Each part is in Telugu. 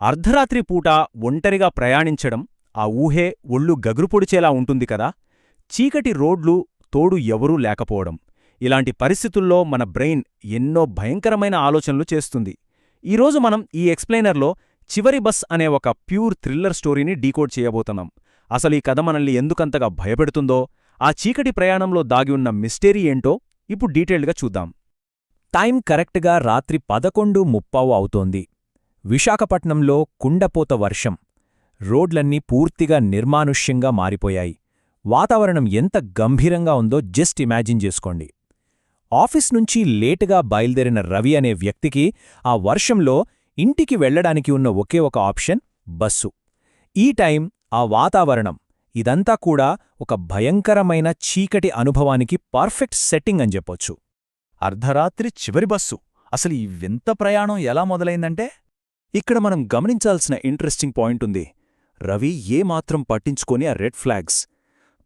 అర్ధరాత్రి పూట ఒంటరిగా ప్రయాణించడం ఆ ఊహే ఒళ్ళు గగురుపొడిచేలా ఉంటుంది కదా. చీకటి రోడ్లు, తోడు ఎవరూ లేకపోవడం. ఇలాంటి పరిస్థితుల్లో మన బ్రెయిన్ ఎన్నో భయంకరమైన ఆలోచనలు చేస్తుంది. ఈరోజు మనం ఈ ఎక్స్ప్లెయినర్లో చివరి బస్ అనే ఒక ప్యూర్ థ్రిల్లర్ స్టోరీని డీకోడ్ చేయబోతున్నాం. అసలు ఈ కథ మనల్ని ఎందుకంతగా భయపెడుతుందో, ఆ చీకటి ప్రయాణంలో దాగి ఉన్న మిస్టరీ ఏంటో ఇప్పుడు డీటెయిల్డ్గా చూద్దాం. టైం కరెక్ట్గా రాత్రి 11:30 అవుతోంది. విశాఖపట్నంలో కుండపోత వర్షం. రోడ్లన్నీ పూర్తిగా నిర్మానుష్యంగా మారిపోయాయి. వాతావరణం ఎంత గంభీరంగా ఉందో జస్ట్ ఇమాజిన్ చేసుకోండి. ఆఫీస్ నుంచి లేటుగా బయల్దేరిన రవి అనే వ్యక్తికి ఆ వర్షంలో ఇంటికి వెళ్లడానికి ఉన్న ఒకే ఒక ఆప్షన్ బస్సు. ఈ టైం, ఆ వాతావరణం, ఇదంతా కూడా ఒక భయంకరమైన చీకటి అనుభవానికి పర్ఫెక్ట్ సెట్టింగ్ అని చెప్పొచ్చు. అర్ధరాత్రి చివరి బస్సు. అసలు ఈ వింత ప్రయాణం ఎలా మొదలైందంటే, ఇక్కడ మనం గమనించాల్సిన ఇంట్రెస్టింగ్ పాయింట్ ఉంది. రవి ఏమాత్రం పట్టించుకొని ఆ రెడ్ ఫ్లాగ్స్.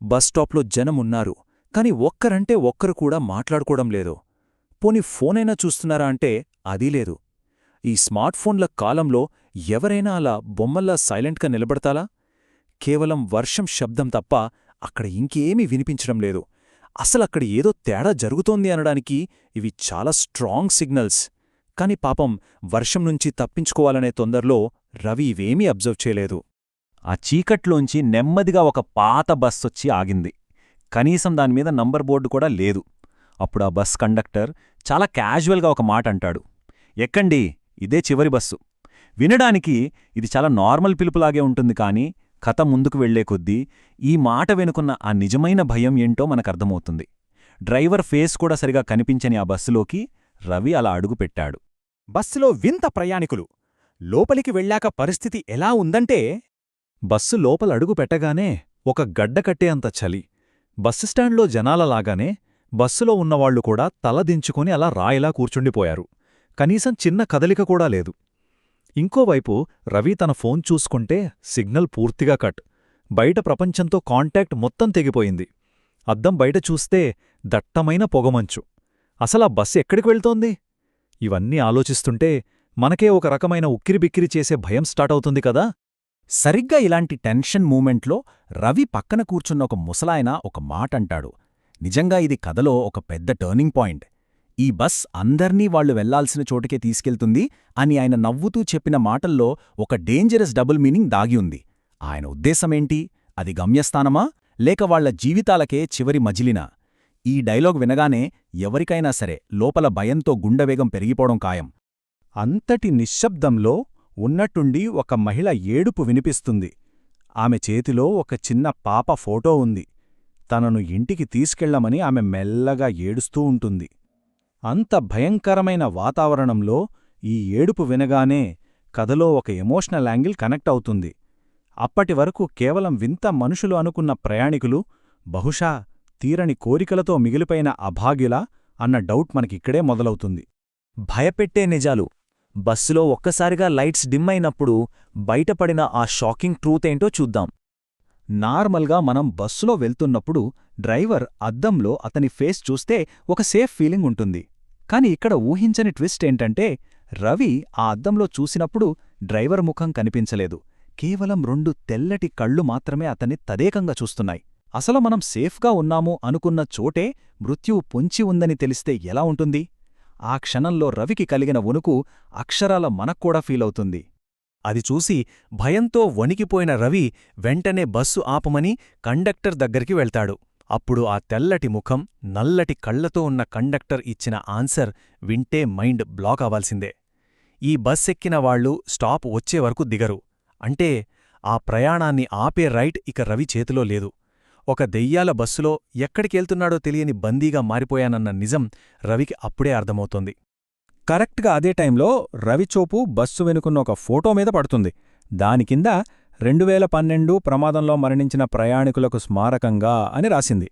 బస్ స్టాప్లో జనమున్నారు, కాని ఒక్కరంటే ఒక్కరు కూడా మాట్లాడుకోవడం లేదు. పోని ఫోనైనా చూస్తున్నారా అంటే అదీ లేదు. ఈ స్మార్ట్ ఫోన్ల కాలంలో ఎవరైనా అలా బొమ్మల్లా సైలెంట్గా నిలబడతాలా? కేవలం వర్షం శబ్దం తప్ప అక్కడ ఇంకేమీ వినిపించడం లేదు. అసలక్కడ ఏదో తేడా జరుగుతోంది అనడానికి ఇవి చాలా స్ట్రాంగ్ సిగ్నల్స్. కాని పాపం వర్షం నుంచి తప్పించుకోవాలనే తొందరలో రవి ఇవేమీ అబ్జర్వ్ చేయలేదు. ఆ చీకట్లోంచి నెమ్మదిగా ఒక పాత బస్సొచ్చి ఆగింది. కనీసం దానిమీద నంబర్ బోర్డు కూడా లేదు. అప్పుడు ఆ బస్ కండక్టర్ చాలా క్యాజువల్గా ఒక మాట అంటాడు, ఎక్కండి, ఇదే చివరి బస్సు. వినడానికి ఇది చాలా నార్మల్ పిలుపులాగే ఉంటుంది, కానీ కథ ముందుకు వెళ్లే కొద్దీ ఈ మాట వెనుకున్న ఆ నిజమైన భయం ఏంటో మనకర్థమవుతుంది. డ్రైవర్ ఫేస్ కూడా సరిగా కనిపించని ఆ బస్సులోకి రవి అలా అడుగుపెట్టాడు. బస్సులో వింత ప్రయాణికులు. లోపలికి వెళ్ళాక పరిస్థితి ఎలా ఉందంటే, బస్సు లోపల అడుగు పెట్టగానే ఒక గడ్డకట్టే అంత చలి. బస్సుస్టాండ్లో జనాలలాగానే బస్సులో ఉన్నవాళ్లు కూడా తలదించుకొని అలా రాయిలా కూర్చుండిపోయారు. కనీసం చిన్న కదలిక కూడా లేదు. ఇంకోవైపు రవి తన ఫోన్ చూసుకుంటే సిగ్నల్ పూర్తిగా కట్. బయట ప్రపంచంతో కాంటాక్ట్ మొత్తం తెగిపోయింది. అద్దం బయట చూస్తే దట్టమైన పొగమంచు. అసలా బస్సు ఎక్కడికి వెళ్తోంది? ఇవన్నీ ఆలోచిస్తుంటే మనకే ఒక రకమైన ఉక్కిరిబిక్కిరి చేసే భయం స్టార్ట్ అవుతుంది కదా. సరిగ్గా ఇలాంటి టెన్షన్ మూమెంట్లో రవి పక్కన కూర్చున్న ఒక ముసలాయన ఒక మాటంటాడు. నిజంగా ఇది కథలో ఒక పెద్ద టర్నింగ్ పాయింట్. ఈ బస్ అందర్నీ వాళ్లు వెళ్లాల్సిన చోటుకే తీసుకెళ్తుంది అని ఆయన నవ్వుతూ చెప్పిన మాటల్లో ఒక డేంజరస్ డబుల్ మీనింగ్ దాగి ఉంది. ఆయన ఉద్దేశమేంటి? అది గమ్యస్థానమా, లేక వాళ్ల జీవితాలకే చివరి మజిలినా? ఈ డైలాగ్ వినగానే ఎవరికైనా సరే లోపల భయంతో గుండెవేగం పెరిగిపోవడం ఖాయం. అంతటి నిశ్శబ్దంలో ఉన్నట్టుండి ఒక మహిళ ఏడుపు వినిపిస్తుంది. ఆమె చేతిలో ఒక చిన్న పాప ఫోటో ఉంది. తనను ఇంటికి తీసుకెళ్లమని ఆమె మెల్లగా ఏడుస్తూ ఉంటుంది. అంత భయంకరమైన వాతావరణంలో ఈ ఏడుపు వినగానే కథలో ఒక ఎమోషనల్ యాంగిల్ కనెక్ట్ అవుతుంది. అప్పటివరకు కేవలం వింత మనుషులు అనుకున్న ప్రయాణికులు బహుశా తీరని కోరికలతో మిగిలిపోయిన అభాగ్యులా అన్న డౌట్ మనకిక్కడే మొదలవుతుంది. భయపెట్టే నిజాలు. బస్సులో ఒక్కసారిగా లైట్స్ డిమ్ అయినప్పుడు బయటపడిన ఆ షాకింగ్ ట్రూత్ ఏంటో చూద్దాం. నార్మల్గా మనం బస్సులో వెళ్తున్నప్పుడు డ్రైవర్ అద్దంలో అతని ఫేస్ చూస్తే ఒక సేఫ్ ఫీలింగ్ ఉంటుంది. కాని ఇక్కడ ఊహించని ట్విస్ట్ ఏంటంటే, రవి ఆ అద్దంలో చూసినప్పుడు డ్రైవర్ ముఖం కనిపించలేదు. కేవలం 2 తెల్లటి కళ్ళు మాత్రమే అతన్ని తదేకంగా చూస్తున్నాయి. అసలు మనం సేఫ్గా ఉన్నాము అనుకున్న చోటే మృత్యువు పొంచి ఉందని తెలిస్తే ఎలా ఉంటుంది? ఆ క్షణంలో రవికి కలిగిన వణుకు అక్షరాల మనక్కూడా ఫీలవుతుంది. అది చూసి భయంతో వణికిపోయిన రవి వెంటనే బస్సు ఆపమని కండక్టర్ దగ్గరికి వెళ్తాడు. అప్పుడు ఆ తెల్లటి ముఖం, నల్లటి కళ్లతో ఉన్న కండక్టర్ ఇచ్చిన ఆన్సర్ వింటే మైండ్ బ్లాక్ అవ్వాల్సిందే. ఈ బస్ ఎక్కిన వాళ్లు స్టాప్ వచ్చేవరకు దిగరు. అంటే ఆ ప్రయాణాన్ని ఆపే రైట్ ఇక రవి చేతిలో లేదు. ఒక దెయ్యాల బస్సులో ఎక్కడికెళ్తున్నాడో తెలియని బందీగా మారిపోయానన్న నిజం రవికి అప్పుడే అర్థమవుతోంది. కరెక్ట్గా అదే టైంలో రవిచోపు బస్సు వెనుకున్న ఒక ఫోటో మీద పడుతుంది. దానికింద 2012 ప్రమాదంలో మరణించిన ప్రయాణికులకు స్మారకంగా అని రాసింది.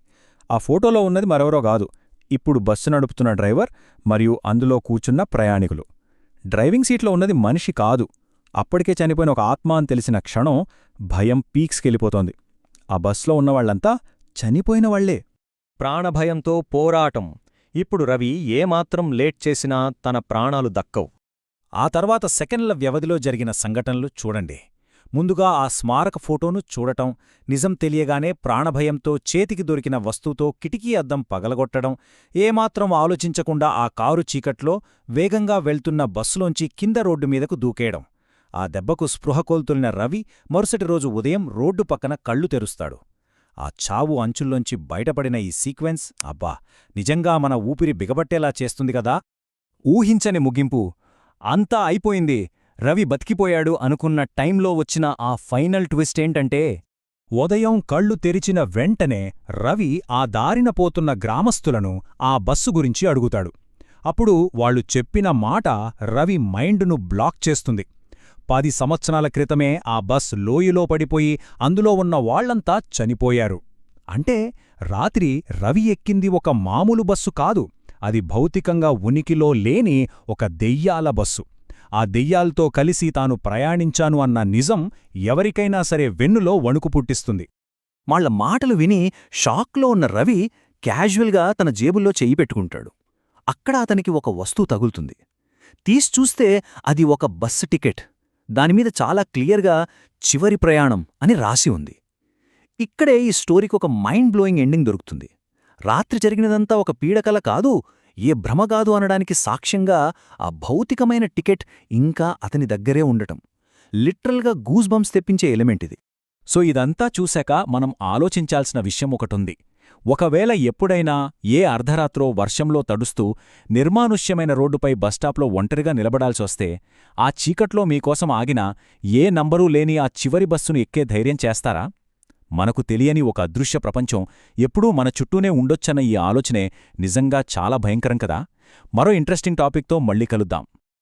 ఆ ఫోటోలో ఉన్నది మరెవరో కాదు, ఇప్పుడు బస్సు నడుపుతున్న డ్రైవర్ మరియు అందులో కూర్చున్న ప్రయాణికులు. డ్రైవింగ్ సీట్లో ఉన్నది మనిషి కాదు, అప్పటికే చనిపోయిన ఒక ఆత్మ అని తెలిసిన క్షణం భయం పీక్స్కెళ్ళిపోతోంది. ఆ బస్సులో ఉన్నవాళ్లంతా చనిపోయిన వాళ్లే. ప్రాణభయంతో పోరాటం. ఇప్పుడు రవి ఏమాత్రం లేట్ చేసినా తన ప్రాణాలు దక్కవు. ఆ తర్వాత సెకండ్ల వ్యవధిలో జరిగిన సంఘటనలు చూడండి. ముందుగా ఆ స్మారక ఫోటోను చూడటం, నిజం తెలియగానే ప్రాణభయంతో చేతికి దొరికిన వస్తువుతో కిటికీ అద్దం పగలగొట్టడం, ఏమాత్రం ఆలోచించకుండా ఆ కారు చీకట్లో వేగంగా వెళ్తున్న బస్సులోంచి కింద రోడ్డు మీదకు దూకేయడం. ఆ దెబ్బకు స్పృహ కోల్తున్న రవి మరుసటి రోజు ఉదయం రోడ్డు పక్కన కళ్ళు తెరుస్తాడు. ఆ చావు అంచుల్లోంచి బయటపడిన ఈ సీక్వెన్స్ అబ్బా, నిజంగా మన ఊపిరి బిగబట్టేలా చేస్తుంది కదా. ఊహించని ముగింపు. అంతా అయిపోయింది, రవి బతికిపోయాడు అనుకున్న టైంలో వచ్చిన ఆ ఫైనల్ ట్విస్ట్ ఏంటంటే, ఉదయం కళ్ళు తెరిచిన వెంటనే రవి ఆ దారిన పోతున్న గ్రామస్తులను ఆ బస్సు గురించి అడుగుతాడు. అప్పుడు వాళ్ళు చెప్పిన మాట రవి మైండును బ్లాక్ చేస్తుంది. 10 సంవత్సరాల క్రితమే ఆ బస్ లోయలో పడిపోయి అందులో ఉన్న వాళ్లంతా చనిపోయారు. అంటే రాత్రి రవి ఎక్కింది ఒక మామూలు బస్సు కాదు, అది భౌతికంగా ఉనికిలో లేని ఒక దెయ్యాల బస్సు. ఆ దెయ్యాల్తో కలిసి తాను ప్రయాణించాను అన్న నిజం ఎవరికైనా సరే వెన్నులో వణుకు పుట్టిస్తుంది. వాళ్ల మాటలు విని షాక్లో ఉన్న రవి క్యాజువల్గా తన జేబుల్లో చెయ్యి పెట్టుకుంటాడు. అక్కడ అతనికి ఒక వస్తువు తగులుతుంది. తీసి చూస్తే అది ఒక బస్సు టికెట్. దానిమీద చాలా క్లియర్గా చివరి ప్రయాణం అని రాసి ఉంది. ఇక్కడే ఈ స్టోరీకి ఒక మైండ్ బ్లోయింగ్ ఎండింగ్ దొరుకుతుంది. రాత్రి జరిగినదంతా ఒక పీడకల కాదు, ఏ భ్రమ కాదు అనడానికి సాక్ష్యంగా ఆ భౌతికమైన టికెట్ ఇంకా అతని దగ్గరే ఉండటం లిటరల్గా గూస్ బంప్స్ తెప్పించే ఎలిమెంట్ ఇది. సో ఇదంతా చూశాక మనం ఆలోచించాల్సిన విషయం ఒకటుంది. ఒకవేళ ఎప్పుడైనా ఏ అర్ధరాత్రో వర్షంలో తడుస్తూ నిర్మానుష్యమైన రోడ్డుపై బస్టాప్లో ఒంటరిగా నిలబడాల్సొస్తే, ఆ చీకట్లో మీకోసం ఆగిన ఏ నంబరూ లేని ఆ చివరి బస్సును ఎక్కే ధైర్యం చేస్తారా? మనకు తెలియని ఒక అదృశ్య ప్రపంచం ఎప్పుడూ మన చుట్టూనే ఉండొచ్చన్న ఈ ఆలోచనే నిజంగా చాలా భయంకరం కదా. మరో ఇంట్రెస్టింగ్ టాపిక్తో మళ్ళీ కలుద్దాం.